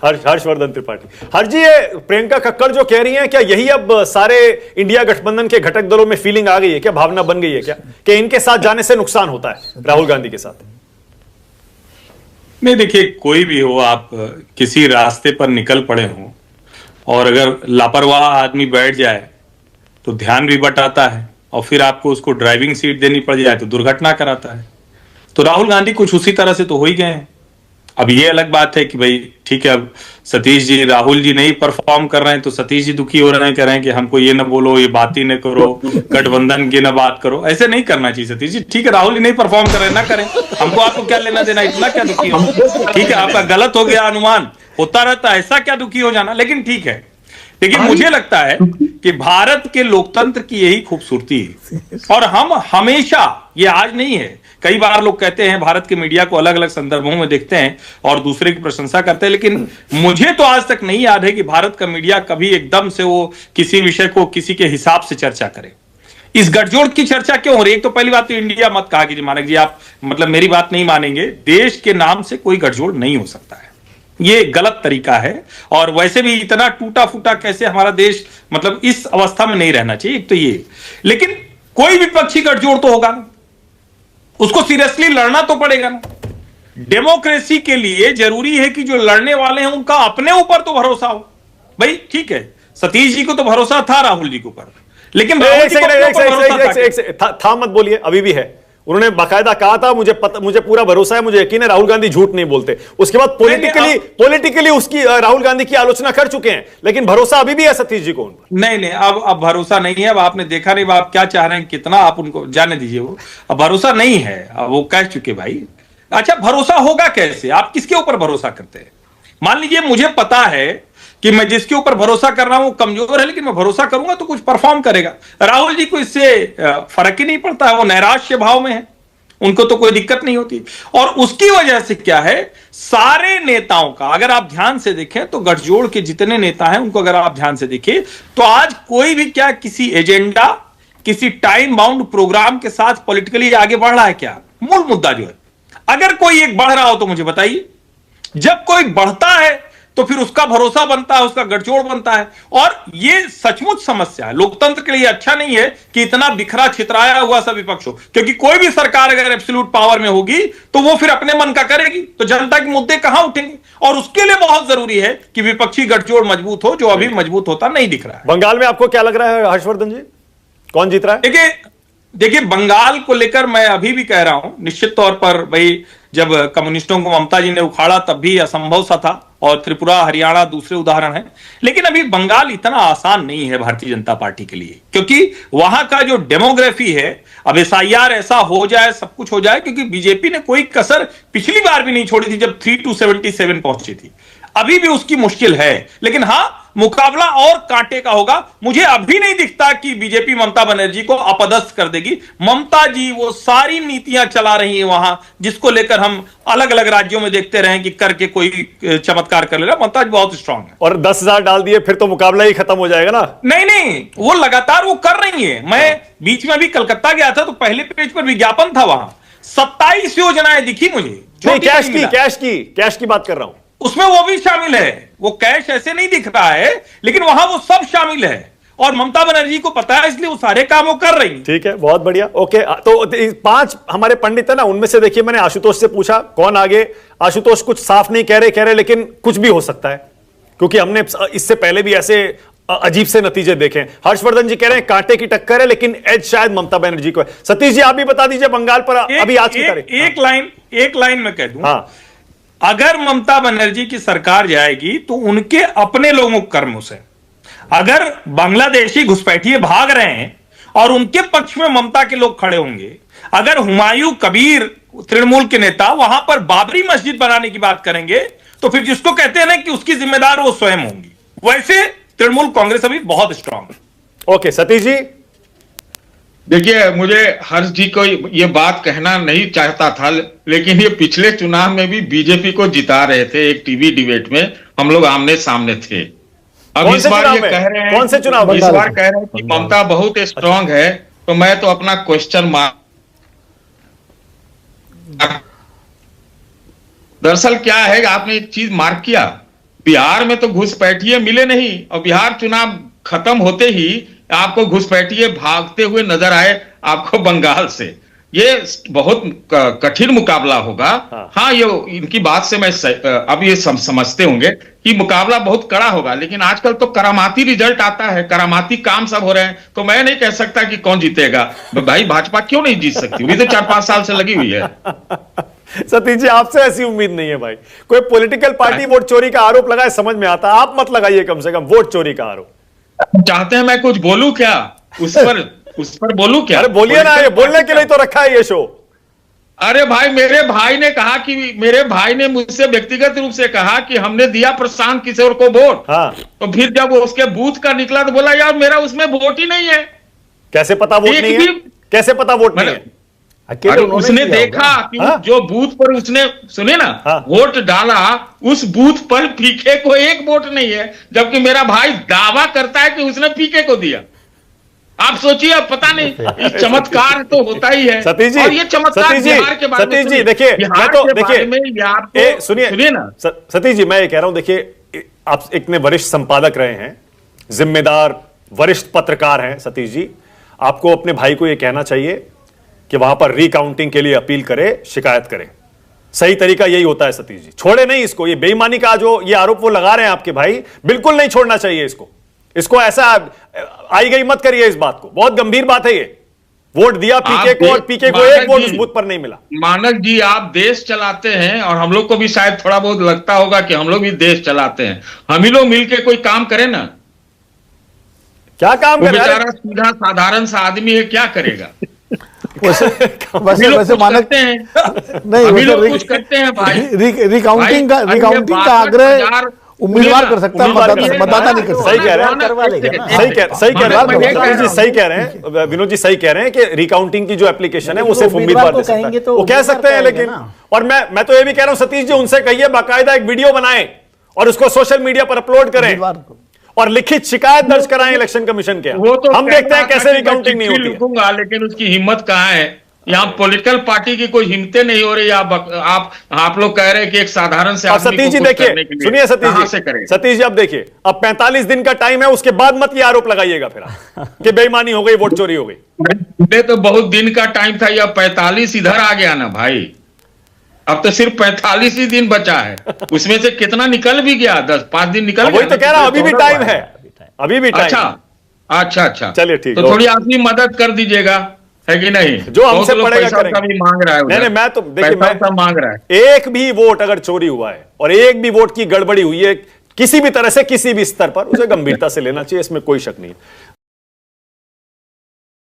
हर्षवर्धन त्रिपाठी। हर्ष जी, ये प्रियंका कक्कड़ जो कह रही हैं, क्या यही अब सारे इंडिया गठबंधन के घटक दलों में फीलिंग आ गई है क्या, भावना बन गई है क्या कि इनके साथ जाने से नुकसान होता है राहुल गांधी के साथ? नहीं, देखिए, कोई भी हो, आप किसी रास्ते पर निकल पड़े हो और अगर लापरवाह आदमी बैठ जाए तो ध्यान भी बटाता है और फिर आपको उसको ड्राइविंग सीट देनी पड़ जाए तो दुर्घटना कराता है। तो राहुल गांधी कुछ उसी तरह से तो हो ही गए हैं। अब ये अलग बात है कि भाई ठीक है, अब सतीश जी, राहुल जी नहीं परफॉर्म कर रहे हैं तो सतीश जी दुखी हो रहे हैं, कह रहे हैं कि हमको ये ना बोलो, ये बात ही न करो, गठबंधन की ना बात करो। ऐसे नहीं करना चाहिए सतीश जी। ठीक है, राहुल जी नहीं परफॉर्म कर रहे, ना करें, हमको आपको क्या लेना देना, इतना क्या दुखी हो? ठीक है, आपका गलत हो गया अनुमान, होता रहता है, ऐसा क्या दुखी हो जाना। लेकिन ठीक है, लेकिन मुझे लगता है कि भारत के लोकतंत्र की यही खूबसूरती है और हम हमेशा, ये आज नहीं है, कई बार लोग कहते हैं भारत के मीडिया को अलग अलग संदर्भों में देखते हैं और दूसरे की प्रशंसा करते हैं, लेकिन मुझे तो आज तक नहीं याद है कि भारत का मीडिया कभी एकदम से वो किसी विषय को किसी के हिसाब से चर्चा करे। इस गठजोड़ की चर्चा क्यों हो रही है? एक तो पहली बात तो इंडिया मत कहा कि मानक जी आप मतलब मेरी बात नहीं मानेंगे, देश के नाम से कोई गठजोड़ नहीं हो सकता है, ये गलत तरीका है। और वैसे भी इतना टूटा फूटा कैसे हमारा देश मतलब इस अवस्था में नहीं रहना चाहिए, एक तो ये। लेकिन कोई विपक्षी गठजोड़ तो होगा ना, उसको सीरियसली लड़ना तो पड़ेगा ना। डेमोक्रेसी के लिए जरूरी है कि जो लड़ने वाले हैं उनका अपने ऊपर तो भरोसा हो। भाई ठीक है, सतीश जी को तो भरोसा था राहुल जी के ऊपर, लेकिन था मत बोलिए, अभी भी है। उन्होंने बाकायदा कहा था मुझे पूरा भरोसा है, मुझे यकीन है राहुल गांधी झूठ नहीं बोलते। उसके बाद पॉलिटिकली उसकी राहुल गांधी की आलोचना कर चुके हैं, लेकिन भरोसा अभी भी है सतीश जी को उन पर। नहीं, अब भरोसा नहीं है। अब आपने देखा नहीं, आप क्या चाह रहे हैं, कितना आप उनको जाने दीजिए, वो अब भरोसा नहीं है, अब वो कह चुके भाई। अच्छा, भरोसा होगा कैसे? आप किसके ऊपर भरोसा करते हैं? मान लीजिए मुझे पता है कि मैं जिसके ऊपर भरोसा कर रहा हूं वो कमजोर है, लेकिन मैं भरोसा करूंगा तो कुछ परफॉर्म करेगा। राहुल जी को इससे फर्क ही नहीं पड़ता है, वो नैराश्य भाव में है, उनको तो कोई दिक्कत नहीं होती। और उसकी वजह से क्या है, सारे नेताओं का अगर आप ध्यान से देखें तो गठजोड़ के जितने नेता हैं उनको अगर आप ध्यान से देखें तो आज कोई भी क्या किसी एजेंडा, किसी टाइम बाउंड प्रोग्राम के साथ पॉलिटिकली आगे बढ़ रहा है क्या? मूल मुद्दा जो है, अगर कोई एक बढ़ रहा हो तो मुझे बताइए। जब कोई बढ़ता है तो फिर उसका भरोसा बनता है, उसका गठजोड़ बनता है। और ये सचमुच समस्या है, लोकतंत्र के लिए अच्छा नहीं है कि इतना बिखरा छितराया हुआ सब विपक्ष हो, क्योंकि कोई भी सरकार अगर एब्सोल्यूट पावर में होगी तो वो फिर अपने मन का करेगी, तो जनता के मुद्दे कहां उठेंगे? और उसके लिए बहुत जरूरी है कि विपक्षी गठजोड़ मजबूत हो, जो अभी मजबूत होता नहीं दिख रहा है। बंगाल में आपको क्या लग रहा है हर्षवर्धन जी, कौन जीत रहा है? देखिए, बंगाल को लेकर मैं अभी भी कह रहा हूं, निश्चित तौर पर भाई जब कम्युनिस्टों को ममता जी ने उखाड़ा तब भी असंभव सा था, और त्रिपुरा, हरियाणा दूसरे उदाहरण हैं। लेकिन अभी बंगाल इतना आसान नहीं है भारतीय जनता पार्टी के लिए, क्योंकि वहां का जो डेमोग्राफी है, अब SIR ऐसा हो जाए, सब कुछ हो जाए, क्योंकि बीजेपी ने कोई कसर पिछली बार भी नहीं छोड़ी थी जब 3-2-77 पहुंची थी। अभी भी उसकी मुश्किल है, लेकिन हां, मुकाबला और कांटे का होगा। मुझे अभी नहीं दिखता कि बीजेपी ममता बनर्जी को अपदस्थ कर देगी। ममता जी वो सारी नीतियां चला रही हैं वहां, जिसको लेकर हम अलग अलग राज्यों में देखते रहे कि करके कोई चमत्कार कर ले रहा। ममता जी बहुत स्ट्रांग है, और 10,000 डाल दिए फिर तो मुकाबला ही खत्म हो जाएगा ना। नहीं, वो लगातार वो कर रही है। मैं बीच में अभी कलकत्ता गया था तो पहले पेज पर विज्ञापन था, वहां 27 योजनाएं दिखी मुझे। कैश की बात कर रहा हूं, उसमें वो भी शामिल है। वो कैश ऐसे नहीं दिख रहा है, लेकिन वहां वो सब शामिल है, और ममता बनर्जी को पता है, इसलिए वो सारे काम वो कर रही है। ठीक है, बहुत बढ़िया। ओके, तो 5 हमारे पंडित है ना, उनमें से देखिए, मैंने आशुतोष से पूछा कौन आगे। आशुतोष कुछ साफ नहीं कह रहे, लेकिन कुछ भी हो सकता है, क्योंकि हमने इससे पहले भी ऐसे अजीब से नतीजे देखे। हर्षवर्धन जी कह रहे हैं कांटे की टक्कर है, लेकिन एज शायद ममता बनर्जी को है। सतीश जी, आप भी बता दीजिए बंगाल पर अभी आज की तारीख। एक लाइन में कह दूं, अगर ममता बनर्जी की सरकार जाएगी तो उनके अपने लोगों के कर्मों से, अगर बांग्लादेशी घुसपैठिए भाग रहे हैं और उनके पक्ष में ममता के लोग खड़े होंगे, अगर हुमायूं कबीर तृणमूल के नेता वहां पर बाबरी मस्जिद बनाने की बात करेंगे, तो फिर जिसको कहते हैं ना कि उसकी जिम्मेदार वो स्वयं होंगी। वैसे तृणमूल कांग्रेस अभी बहुत स्ट्रांग है। ओके, सतीश जी। देखिए, मुझे हर्ष जी को ये बात कहना नहीं चाहता था, लेकिन ये पिछले चुनाव में भी बीजेपी को जिता रहे थे। एक टीवी डिबेट में हम लोग आमने सामने थे। अब इस बार ये कह रहे हैं, कौन से चुनाव? इस बार कह रहे हैं कि ममता बहुत स्ट्रांग है, तो मैं तो अपना क्वेश्चन मार्क। दरअसल क्या है, आपने एक चीज मार्क किया बिहार में तो घुसपैठिए मिले नहीं, और बिहार चुनाव खत्म होते ही आपको घुसपैठिए भागते हुए नजर आए आपको बंगाल से। ये बहुत कठिन मुकाबला होगा। हाँ, ये इनकी बात से मैं अब ये समझते होंगे कि मुकाबला बहुत कड़ा होगा, लेकिन आजकल तो करामाती रिजल्ट आता है, करामाती काम सब हो रहे हैं, तो मैं नहीं कह सकता कि कौन जीतेगा। भाई भाजपा क्यों नहीं जीत सकती, वो तो 4-5 साल से लगी हुई है। सतीश जी, आपसे ऐसी उम्मीद नहीं है भाई। कोई पॉलिटिकल पार्टी वोट चोरी का आरोप लगाए, समझ में आता, आप मत लगाइए कम से कम वोट चोरी का आरोप। चाहते हैं मैं कुछ बोलूं क्या उस पर बोलूं क्या? अरे बोलिए ना, ये बोलने के लिए तो रखा है ये शो। अरे भाई, मेरे भाई ने कहा कि मेरे भाई ने मुझसे व्यक्तिगत रूप से कहा कि हमने दिया प्रशांत किशोर को वोट। हाँ। तो फिर जब वो उसके बूथ का निकला तो बोला यार मेरा उसमें वोट ही नहीं है। कैसे पता वोट नहीं है? कैसे पता वोट नहीं है? अरे उसने देखा कि जो बूथ पर उसने, सुने ना, वोट डाला, उस बूथ पर पीके को एक वोट नहीं है, जबकि मेरा भाई दावा करता है कि उसने पीके को दिया। आप सोचिए, अब पता नहीं, इस चमत्कार तो होता ही है। सतीश जी, और ये चमत्कार बिहार के बारे में, सतीश जी देखिए, मैं तो देखिए, सुनिए ना सतीश जी, मैं ये कह रहा हूं, देखिए आप इतने वरिष्ठ संपादक रहे हैं, जिम्मेदार वरिष्ठ पत्रकार हैं सतीश जी, आपको अपने भाई को ये कहना चाहिए कि वहां पर रिकाउंटिंग के लिए अपील करे, शिकायत करे। सही तरीका यही होता है सतीश जी, छोड़े नहीं इसको। ये बेईमानी का जो ये आरोप वो लगा रहे हैं आपके भाई, बिल्कुल नहीं छोड़ना चाहिए इसको ऐसा आई गई मत करिए इस बात को। बहुत गंभीर बात है ये। वोट दिया पीके को, और पीके को एक वोट उस बूथ पर नहीं मिला। मानक जी, आप देश चलाते हैं, और हम लोग को भी शायद थोड़ा बहुत लगता होगा कि हम लोग भी देश चलाते हैं। हम ही लोग मिलके कोई काम करें ना। क्या काम करें? बेचारा सीधा साधारण सा आदमी है, क्या करेगा? वैसे मानक नहीं, अभी लोग कुछ करते हैं भाई। रिकाउंटिंग का आग्रह उम्मीदवार कर सकता है, मतदाता नहीं कर सकता। सही कह रहे हैं, सही कह रहे हैं विनोद जी, सही कह रहे हैं कि रिकाउंटिंग की जो एप्लीकेशन है वो सिर्फ उम्मीदवार दे सकता है, वो कह सकते हैं। लेकिन और मैं तो ये भी कह रहा हूं सतीश जी, उनसे कहिए बाकायदा एक वीडियो बनाएं और उसको सोशल मीडिया पर अपलोड करें और लिखित शिकायत दर्ज कराएं इलेक्शन कमिशन के। वो तो हम देखते हैं कैसे रिकाउंटिंग नहीं होती लिखूंगा, लेकिन उसकी हिम्मत कहां है? यहाँ पॉलिटिकल पार्टी की कोई हिम्मतें नहीं हो रही। आप लोग कह रहे हैं कि एक साधारण से आदमी सतीश जी देखिए, सुनिए सतीश जी, अब देखिए, अब 45 दिन का टाइम है, उसके बाद मत ये आरोप लगाइएगा फिर कि बेईमानी हो गई, वोट चोरी हो गई। तो बहुत दिन का टाइम था, या 45 इधर आ गया ना भाई। अब तो सिर्फ 45 ही दिन बचा है, उसमें से कितना निकल भी गया? 10-5 दिन निकल गया। वही तो कह रहा हूं, अभी भी टाइम है, अभी भी टाइम। अच्छा, चलिए ठीक, तो थोड़ी आप भी मदद कर दीजिएगा, है कि नहीं? जो हमसे पड़ेगा करेंगे। भी मांग रहा है, नहीं, मैं तो देखिए, मैं मांग रहा है, एक भी वोट अगर चोरी हुआ है और एक भी वोट की गड़बड़ी हुई है किसी भी तरह से, किसी भी स्तर पर, उसे गंभीरता से लेना चाहिए, इसमें कोई शक नहीं।